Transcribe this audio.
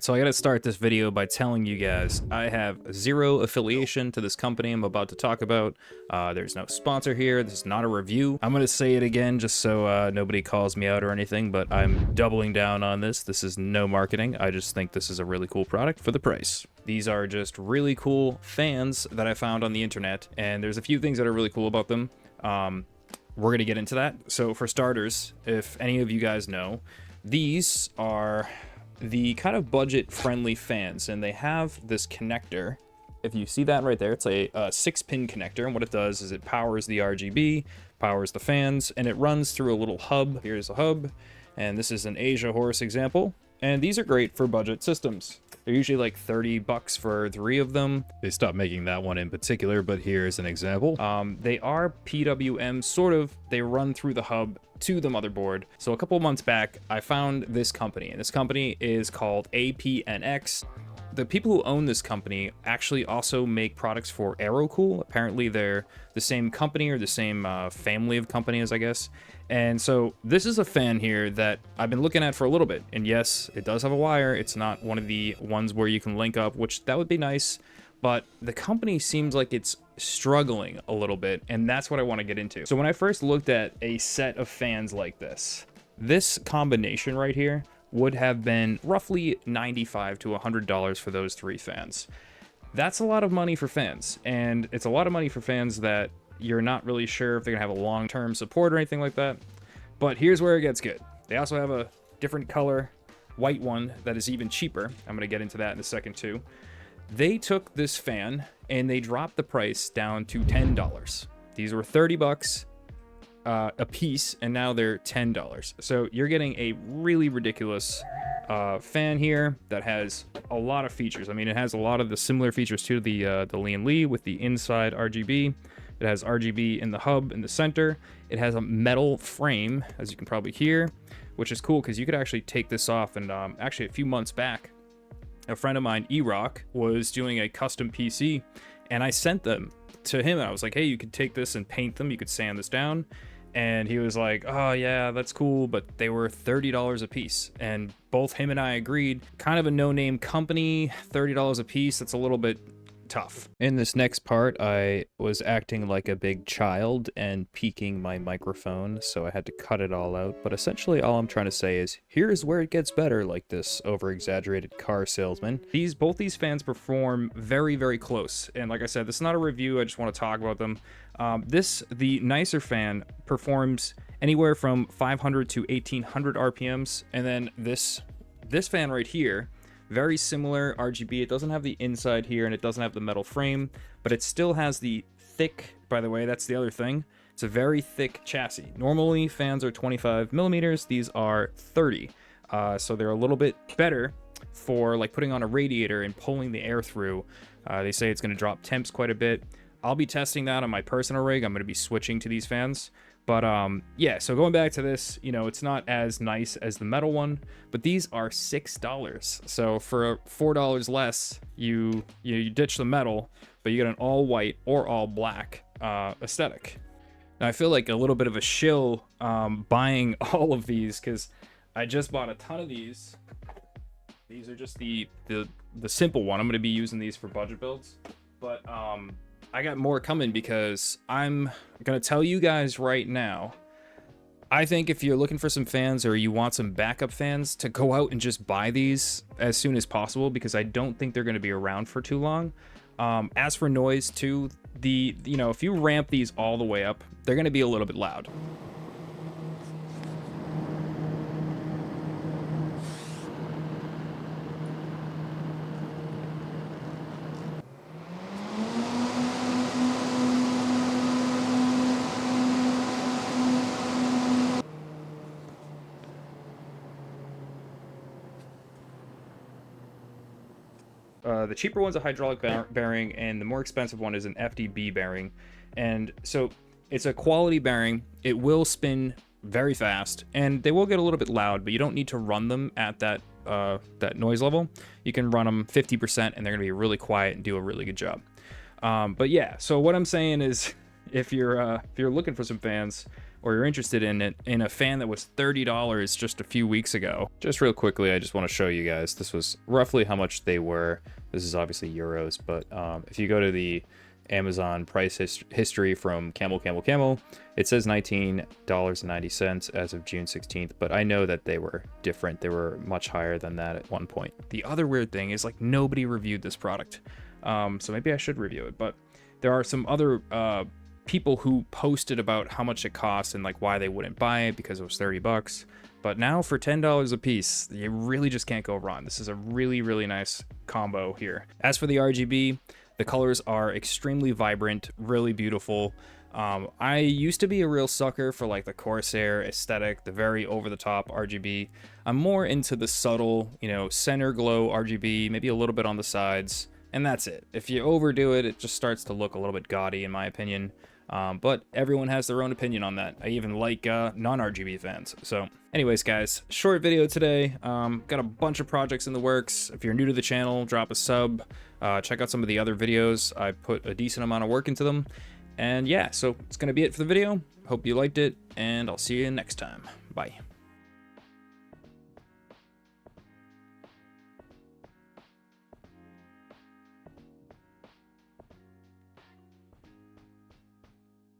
So I gotta start this video by telling you guys I have zero affiliation to this company I'm about to talk about. There's no sponsor here. This is not a review. I'm gonna say it again just so nobody calls me out or anything, but I'm doubling down on this. This is no marketing. I just think this is a really cool product for the price. These are just really cool fans that I found on the internet, and there's a few things that are really cool about them. We're gonna get into that. So for starters, if any of you guys know, these are the kind of budget-friendly fans, and they have this connector. If you see that right there, it's a 6-pin connector, and what it does is it powers the RGB, powers the fans, and it runs through a little hub. Here's a hub, and this is an Asia horse example, and these are great for budget systems. They're usually like 30 bucks for 3 of them. They stopped making that one in particular, but here's an example. They are PWM, sort of. They run through the hub to the motherboard. So a couple of months back, I found this company, and this company is called APNX. The people who own this company actually also make products for AeroCool. Apparently they're the same company or the same family of companies, I guess. And so this is a fan here that I've been looking at for a little bit. And yes, it does have a wire. It's not one of the ones where you can link up, which that would be nice. But the company seems like it's struggling a little bit, and that's what I want to get into. So when I first looked at a set of fans like this combination right here would have been roughly $95 to $100 for those 3 fans. That's a lot of money for fans, and it's a lot of money for fans that you're not really sure if they're gonna have a long-term support or anything like that. But here's where it gets good. They also have a different color white one that is even cheaper. I'm gonna get into that in a second too. They took this fan and they dropped the price down to $10. These were 30 bucks a piece, and now they're $10. So you're getting a really ridiculous fan here that has a lot of features. I mean, it has a lot of the similar features to the Lian Li with the inside RGB. It has RGB in the hub in the center. It has a metal frame, as you can probably hear, which is cool because you could actually take this off. And actually, a few months back, a friend of mine, E-Rock, was doing a custom PC, and I sent them to him, and I was like, hey, you could take this and paint them, you could sand this down. And he was like, oh yeah, that's cool, but they were $30 a piece. And both him and I agreed, kind of a no-name company, $30 a piece, that's a little bit tough. In this next part, I was acting like a big child and peaking my microphone, so I had to cut it all out. But essentially all I'm trying to say is, here's where it gets better, like this over-exaggerated car salesman. Both these fans perform very, very close. And like I said, this is not a review, I just want to talk about them. The nicer fan performs anywhere from 500 to 1800 RPMs, and then this fan right here, very similar RGB. It doesn't have the inside here, and it doesn't have the metal frame, but it still has the thick, by the way, that's the other thing. It's a very thick chassis. Normally, fans are 25 millimeters. These are 30. So they're a little bit better for like putting on a radiator and pulling the air through. They say it's going to drop temps quite a bit. I'll be testing that on my personal rig. I'm going to be switching to these fans. But yeah, so going back to this, you know, it's not as nice as the metal one, but these are $6. So for $4 less, you ditch the metal, but you get an all white or all black aesthetic. Now I feel like a little bit of a shill buying all of these because I just bought a ton of these. These are just the simple one. I'm going to be using these for budget builds, but I got more coming because I'm gonna tell you guys right now, I think if you're looking for some fans or you want some backup fans, to go out and just buy these as soon as possible, because I don't think they're gonna be around for too long. As for noise too, if you ramp these all the way up, they're gonna be a little bit loud. The cheaper one's a hydraulic bearing, and the more expensive one is an FDB bearing. And so it's a quality bearing. It will spin very fast, and they will get a little bit loud, but you don't need to run them at that noise level. You can run them 50%, and they're gonna be really quiet and do a really good job. But yeah, so what I'm saying is, if you're looking for some fans, or you're interested in it, in a fan that was $30 just a few weeks ago. Just real quickly, I just want to show you guys, this was roughly how much they were. This is obviously euros, but if you go to the Amazon price history from Camel, it says $19.90 as of June 16th, but I know that they were different. They were much higher than that at one point. The other weird thing is, like, nobody reviewed this product, so maybe I should review it, but there are some other people who posted about how much it costs and like why they wouldn't buy it because it was 30 bucks. But now for $10 a piece, you really just can't go wrong. This is a really, really nice combo here. As for the RGB, the colors are extremely vibrant, really beautiful. I used to be a real sucker for like the Corsair aesthetic, the very over-the-top RGB. I'm more into the subtle, you know, center glow RGB, maybe a little bit on the sides, and that's it. If you overdo it, it just starts to look a little bit gaudy in my opinion. But everyone has their own opinion on that. I even like non-RGB fans. So anyways, guys, short video today. Got a bunch of projects in the works. If you're new to the channel, drop a sub. Check out some of the other videos. I put a decent amount of work into them. And yeah, so it's going to be it for the video. Hope you liked it, and I'll see you next time. Bye.